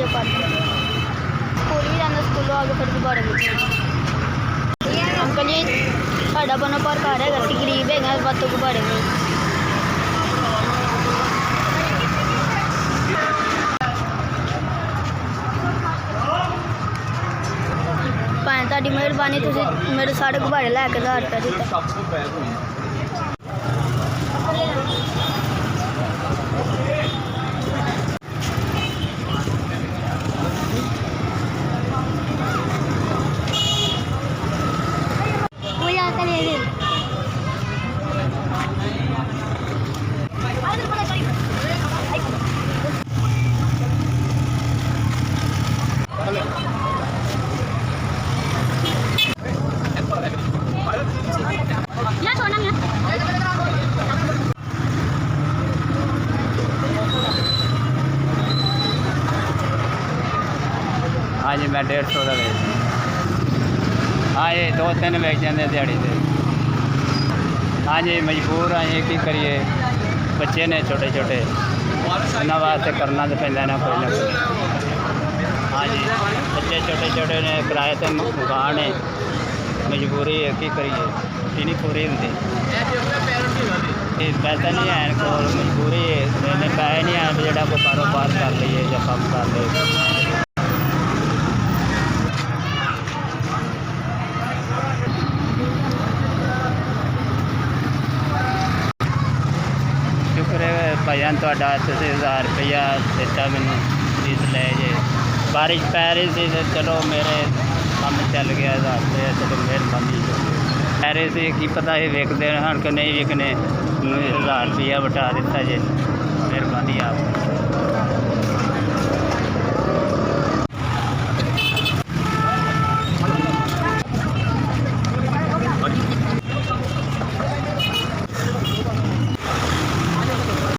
जो पढ़ते स्कूल भी जाना स्कूलों आके फिर गुब्बारे अंकल जी साढ़ा बनो पर घर है कि गरीब है बस तो गुब्बारे भाएं ताड़ी मेहरबानी तुसीं मेरे साढ़े गुब्बारे लैके 1000 रुपया दिता हाँ जी मैं 150 का बेच हाँ ये 2-3 बेच जाते दिहाड़ी से हाँ जी मजबूर हाँ जी की करिए बच्चे ने छोटे छोटे उन्होंने वास्ते करना तो पैंदा ना कोई ना कोई हाँ जी बच्चे छोटे छोटे ने किराए से मकान है मजबूरी है की करिए रोटी नहीं पूरी होती पैसा नहीं है को मजबूरी है पैसे नहीं है जोड़ा कोई कारोबार कर लीए या काम कर लीए शुक्र है भजन तुहाडा तुसीं 1000 रुपया दिता मैनूं फीस ले जे बारिश पै रही थी तो चलो मेरे काम चल गया 1000 रुपया चलो मेहरबानी पै रही थी की पता ही विकदे हन कि नहीं विकने 1000 रुपया बटा दिता जे